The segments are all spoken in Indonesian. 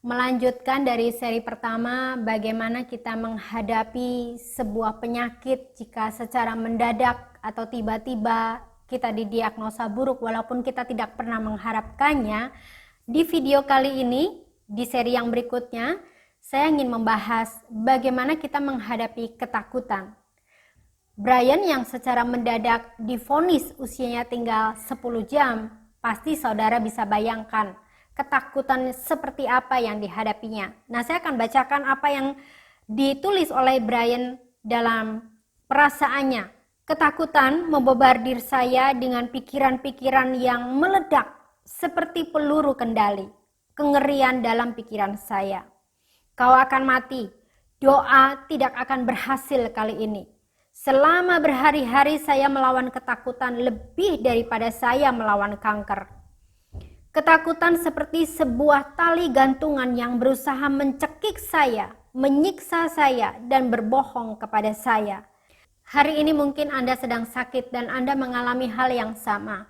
Melanjutkan dari seri pertama, bagaimana kita menghadapi sebuah penyakit jika secara mendadak atau tiba-tiba kita didiagnosa buruk walaupun kita tidak pernah mengharapkannya. Di video kali ini, di seri yang berikutnya, saya ingin membahas bagaimana kita menghadapi ketakutan. Brian yang secara mendadak divonis usianya tinggal 10 jam, pasti saudara bisa bayangkan ketakutan seperti apa yang dihadapinya. Nah, saya akan bacakan apa yang ditulis oleh Brian dalam perasaannya. Ketakutan membobardir saya dengan pikiran-pikiran yang meledak seperti peluru kendali. Kengerian dalam pikiran saya. Kau akan mati. Doa tidak akan berhasil kali ini. Selama berhari-hari saya melawan ketakutan lebih daripada saya melawan kanker. Ketakutan seperti sebuah tali gantungan yang berusaha mencekik saya, menyiksa saya, dan berbohong kepada saya. Hari ini mungkin Anda sedang sakit dan Anda mengalami hal yang sama.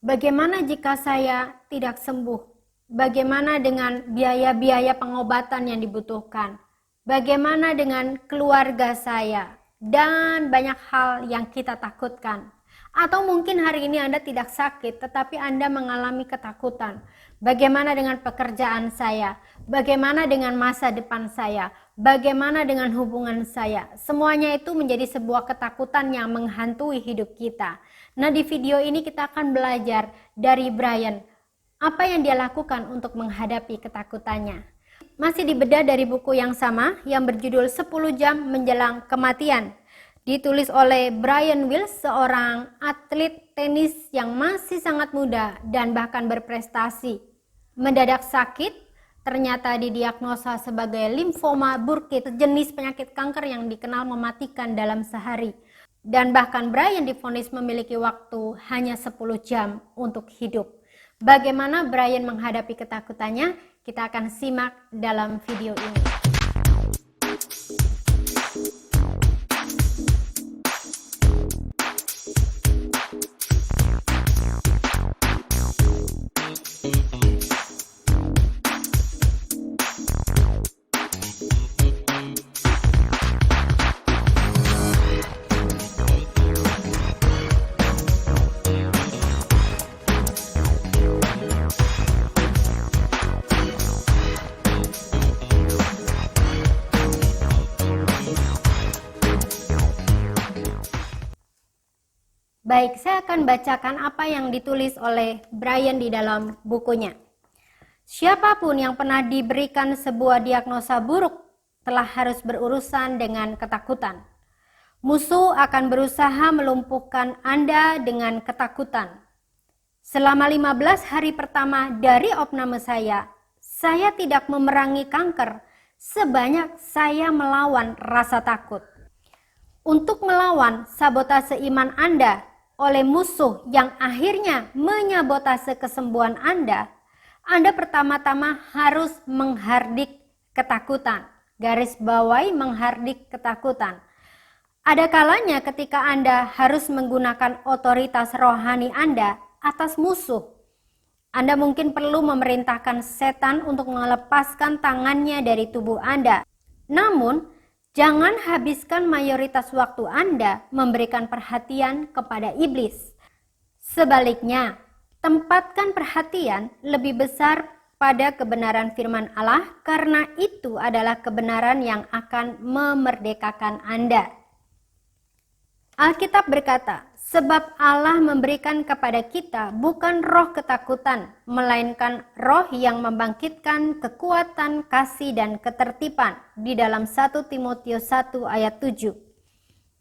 Bagaimana jika saya tidak sembuh? Bagaimana dengan biaya-biaya pengobatan yang dibutuhkan? Bagaimana dengan keluarga saya? Dan banyak hal yang kita takutkan. Atau mungkin hari ini Anda tidak sakit, tetapi Anda mengalami ketakutan. Bagaimana dengan pekerjaan saya? Bagaimana dengan masa depan saya? Bagaimana dengan hubungan saya? Semuanya itu menjadi sebuah ketakutan yang menghantui hidup kita. Nah, di video ini kita akan belajar dari Brian, apa yang dia lakukan untuk menghadapi ketakutannya. Masih dibedah dari buku yang sama yang berjudul 10 Jam Menjelang Kematian. Ditulis oleh Brian Wills, seorang atlet tenis yang masih sangat muda dan bahkan berprestasi. Mendadak sakit, ternyata didiagnosa sebagai limfoma Burkitt, jenis penyakit kanker yang dikenal mematikan dalam sehari. Dan bahkan Brian divonis memiliki waktu hanya 10 jam untuk hidup. Bagaimana Brian menghadapi ketakutannya? Kita akan simak dalam video ini. Baik, saya akan bacakan apa yang ditulis oleh Brian di dalam bukunya. Siapapun yang pernah diberikan sebuah diagnosa buruk telah harus berurusan dengan ketakutan. Musuh akan berusaha melumpuhkan Anda dengan ketakutan. Selama 15 hari pertama dari opname saya tidak memerangi kanker sebanyak saya melawan rasa takut. Untuk melawan sabotase iman Anda oleh musuh yang akhirnya menyabotase kesembuhan Anda pertama-tama harus menghardik ketakutan. Garis bawahi menghardik ketakutan. Ada kalanya ketika Anda harus menggunakan otoritas rohani Anda atas musuh. Anda mungkin perlu memerintahkan setan untuk melepaskan tangannya dari tubuh Anda. Namun, jangan habiskan mayoritas waktu Anda memberikan perhatian kepada iblis. Sebaliknya, tempatkan perhatian lebih besar pada kebenaran firman Allah karena itu adalah kebenaran yang akan memerdekakan Anda. Alkitab berkata, sebab Allah memberikan kepada kita bukan roh ketakutan, melainkan roh yang membangkitkan kekuatan, kasih, dan ketertiban di dalam 1 Timotius 1 ayat 7.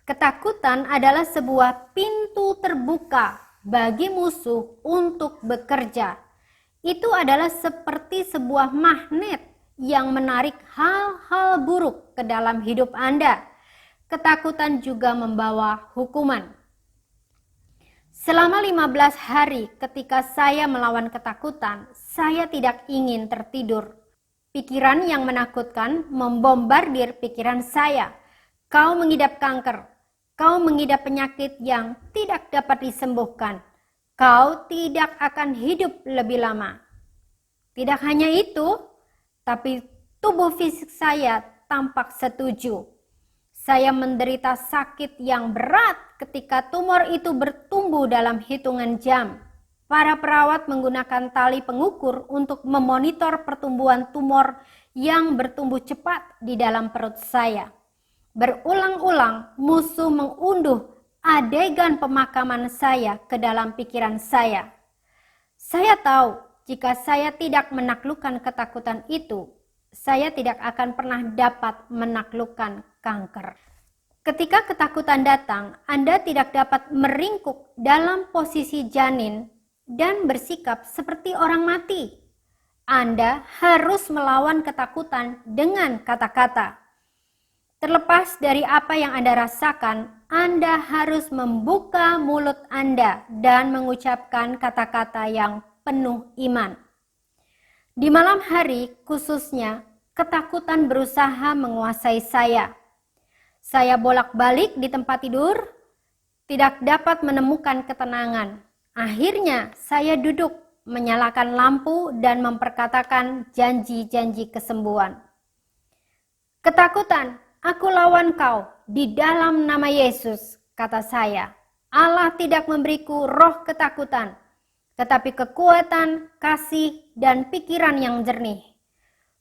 Ketakutan adalah sebuah pintu terbuka bagi musuh untuk bekerja. Itu adalah seperti sebuah magnet yang menarik hal-hal buruk ke dalam hidup Anda. Ketakutan juga membawa hukuman. Selama 15 hari ketika saya melawan ketakutan, saya tidak ingin tertidur. Pikiran yang menakutkan membombardir pikiran saya. Kau mengidap kanker. Kau mengidap penyakit yang tidak dapat disembuhkan. Kau tidak akan hidup lebih lama. Tidak hanya itu, tapi tubuh fisik saya tampak setuju. Saya menderita sakit yang berat ketika tumor itu bertumbuh dalam hitungan jam. Para perawat menggunakan tali pengukur untuk memonitor pertumbuhan tumor yang bertumbuh cepat di dalam perut saya. Berulang-ulang musuh mengunduh adegan pemakaman saya ke dalam pikiran saya. Saya tahu jika saya tidak menaklukkan ketakutan itu, saya tidak akan pernah dapat menaklukkan kanker. Ketika ketakutan datang, Anda tidak dapat meringkuk dalam posisi janin dan bersikap seperti orang mati. Anda harus melawan ketakutan dengan kata-kata. Terlepas dari apa yang Anda rasakan, Anda harus membuka mulut Anda dan mengucapkan kata-kata yang penuh iman. Di malam hari khususnya, ketakutan berusaha menguasai saya. Saya bolak-balik di tempat tidur, tidak dapat menemukan ketenangan. Akhirnya saya duduk, menyalakan lampu dan memperkatakan janji-janji kesembuhan. Ketakutan, aku lawan kau di dalam nama Yesus, kata saya. Allah tidak memberiku roh ketakutan, tetapi kekuatan, kasih, dan pikiran yang jernih.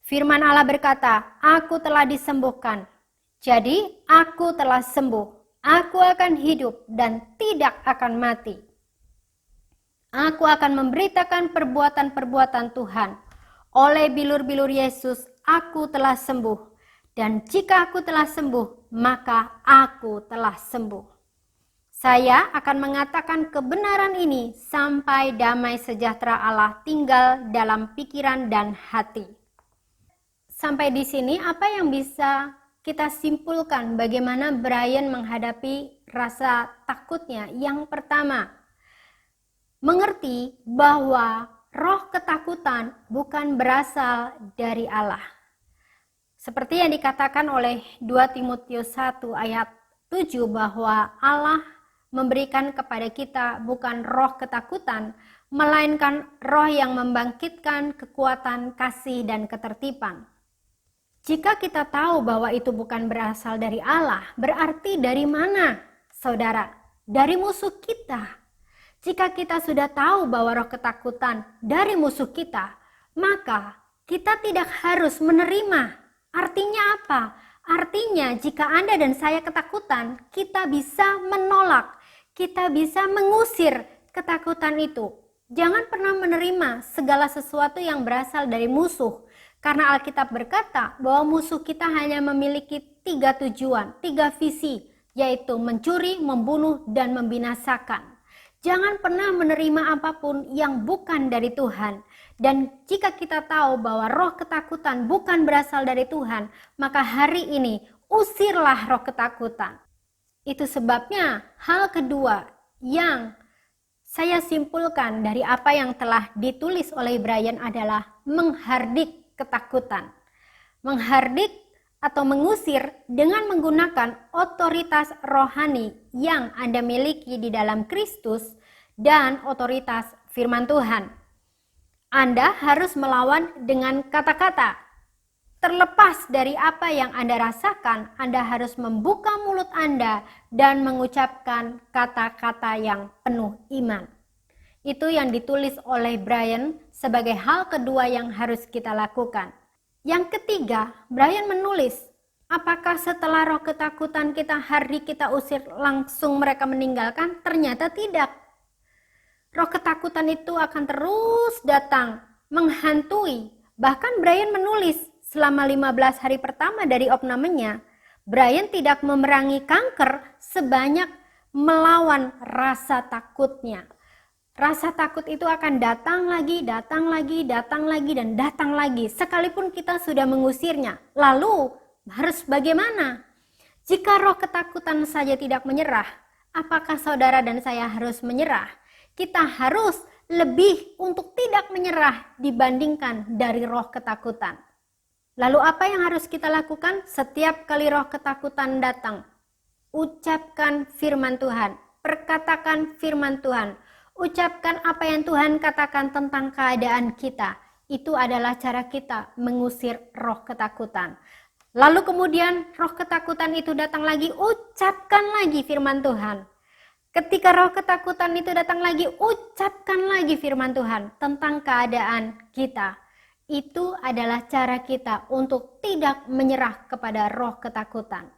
Firman Allah berkata, aku telah disembuhkan. Jadi aku telah sembuh. Aku akan hidup dan tidak akan mati. Aku akan memberitakan perbuatan-perbuatan Tuhan. Oleh bilur-bilur Yesus, aku telah sembuh. Dan jika aku telah sembuh, maka aku telah sembuh. Saya akan mengatakan kebenaran ini sampai damai sejahtera Allah tinggal dalam pikiran dan hati. Sampai di sini apa yang bisa kita simpulkan bagaimana Brian menghadapi rasa takutnya? Yang pertama, mengerti bahwa roh ketakutan bukan berasal dari Allah. Seperti yang dikatakan oleh 2 Timotius 1 ayat 7 bahwa Allah memberikan kepada kita bukan roh ketakutan, melainkan roh yang membangkitkan kekuatan, kasih, dan ketertiban. Jika kita tahu bahwa itu bukan berasal dari Allah, berarti dari mana, saudara? Dari musuh kita. Jika kita sudah tahu bahwa roh ketakutan dari musuh kita, maka kita tidak harus menerima. Artinya apa? Artinya jika Anda dan saya ketakutan, kita bisa menolak, kita bisa mengusir ketakutan itu. Jangan pernah menerima segala sesuatu yang berasal dari musuh. Karena Alkitab berkata bahwa musuh kita hanya memiliki 3 tujuan, 3 visi, yaitu mencuri, membunuh, dan membinasakan. Jangan pernah menerima apapun yang bukan dari Tuhan. Dan jika kita tahu bahwa roh ketakutan bukan berasal dari Tuhan, maka hari ini usirlah roh ketakutan. Itu sebabnya hal kedua yang saya simpulkan dari apa yang telah ditulis oleh Brian adalah menghardik ketakutan. Menghardik atau mengusir dengan menggunakan otoritas rohani yang Anda miliki di dalam Kristus dan otoritas firman Tuhan. Anda harus melawan dengan kata-kata. Terlepas dari apa yang Anda rasakan, Anda harus membuka mulut Anda dan mengucapkan kata-kata yang penuh iman. Itu yang ditulis oleh Brian sebagai hal kedua yang harus kita lakukan. Yang ketiga, Brian menulis, apakah setelah roh ketakutan kita hari kita usir langsung mereka meninggalkan? Ternyata tidak. Roh ketakutan itu akan terus datang, menghantui. Bahkan Brian menulis selama 15 hari pertama dari opnamenya, Brian tidak memerangi kanker sebanyak melawan rasa takutnya. Rasa takut itu akan datang lagi, datang lagi, datang lagi, dan datang lagi. Sekalipun kita sudah mengusirnya. Lalu harus bagaimana? Jika roh ketakutan saja tidak menyerah, apakah saudara dan saya harus menyerah? Kita harus lebih untuk tidak menyerah dibandingkan dari roh ketakutan. Lalu apa yang harus kita lakukan? Setiap kali roh ketakutan datang, ucapkan firman Tuhan, perkatakan firman Tuhan. Ucapkan apa yang Tuhan katakan tentang keadaan kita. Itu adalah cara kita mengusir roh ketakutan. Lalu kemudian roh ketakutan itu datang lagi, ucapkan lagi firman Tuhan. Ketika roh ketakutan itu datang lagi, ucapkan lagi firman Tuhan tentang keadaan kita. Itu adalah cara kita untuk tidak menyerah kepada roh ketakutan.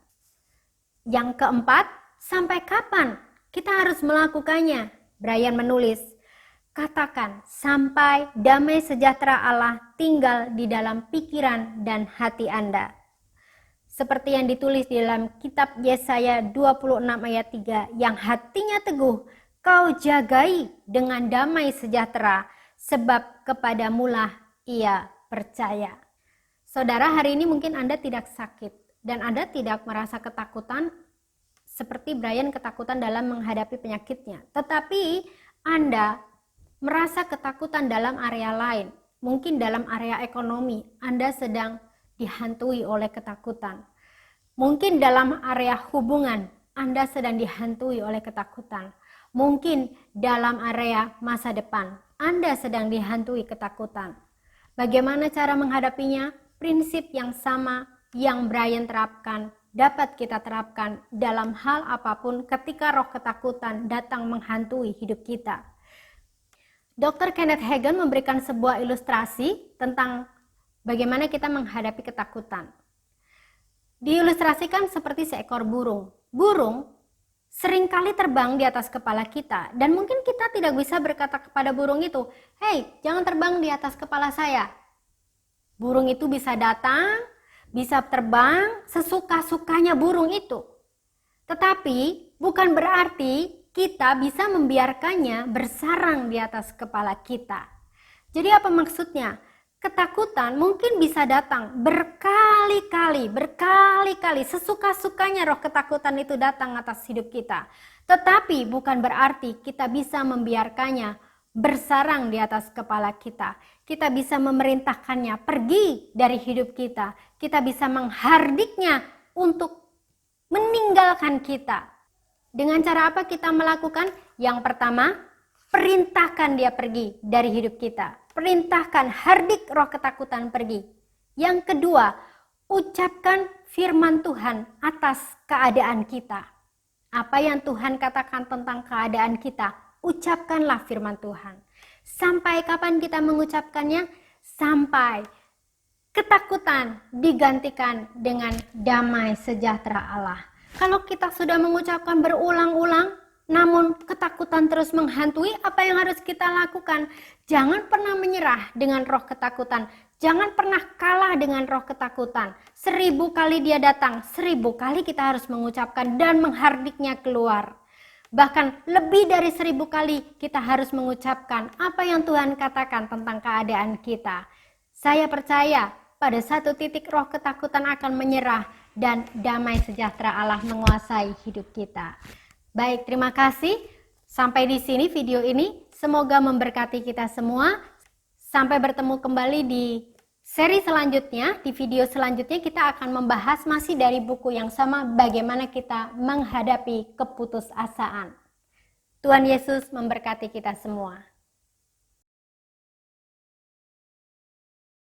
Yang keempat, sampai kapan kita harus melakukannya? Brian menulis, katakan sampai damai sejahtera Allah tinggal di dalam pikiran dan hati Anda. Seperti yang ditulis di dalam kitab Yesaya 26 ayat 3, yang hatinya teguh, kau jagai dengan damai sejahtera, sebab kepadamulah ia percaya. Saudara, hari ini mungkin Anda tidak sakit, dan Anda tidak merasa ketakutan, seperti Brian ketakutan dalam menghadapi penyakitnya. Tetapi Anda merasa ketakutan dalam area lain, mungkin dalam area ekonomi, Anda sedang dihantui oleh ketakutan. Mungkin dalam area hubungan, Anda sedang dihantui oleh ketakutan. Mungkin dalam area masa depan, Anda sedang dihantui ketakutan. Bagaimana cara menghadapinya? Prinsip yang sama yang Brian terapkan dapat kita terapkan dalam hal apapun ketika roh ketakutan datang menghantui hidup kita. Dr. Kenneth Hagin memberikan sebuah ilustrasi tentang bagaimana kita menghadapi ketakutan. Diilustrasikan seperti seekor burung. Burung seringkali terbang di atas kepala kita, dan mungkin kita tidak bisa berkata kepada burung itu, "Hei, jangan terbang di atas kepala saya." Burung itu bisa datang, bisa terbang sesuka-sukanya burung itu. Tetapi bukan berarti kita bisa membiarkannya bersarang di atas kepala kita. Jadi apa maksudnya? Ketakutan mungkin bisa datang berkali-kali, sesuka-sukanya roh ketakutan itu datang atas hidup kita. Tetapi bukan berarti kita bisa membiarkannya bersarang di atas kepala kita. Kita bisa memerintahkannya pergi dari hidup kita. Kita bisa menghardiknya untuk meninggalkan kita. Dengan cara apa kita melakukan? Yang pertama, perintahkan dia pergi dari hidup kita. Perintahkan, hardik roh ketakutan pergi. Yang kedua, ucapkan firman Tuhan atas keadaan kita. Apa yang Tuhan katakan tentang keadaan kita, ucapkanlah firman Tuhan. Sampai kapan kita mengucapkannya? Sampai ketakutan digantikan dengan damai sejahtera Allah. Kalau kita sudah mengucapkan berulang-ulang, namun ketakutan terus menghantui, apa yang harus kita lakukan? Jangan pernah menyerah dengan roh ketakutan. Jangan pernah kalah dengan roh ketakutan. 1000 kali dia datang, 1000 kali kita harus mengucapkan dan menghardiknya keluar. Bahkan lebih dari 1000 kali kita harus mengucapkan apa yang Tuhan katakan tentang keadaan kita. Saya percaya pada satu titik roh ketakutan akan menyerah dan damai sejahtera Allah menguasai hidup kita. Baik, terima kasih. Sampai di sini video ini. Semoga memberkati kita semua. Sampai bertemu kembali di seri selanjutnya. Di video selanjutnya kita akan membahas masih dari buku yang sama, bagaimana kita menghadapi keputusasaan. Tuhan Yesus memberkati kita semua.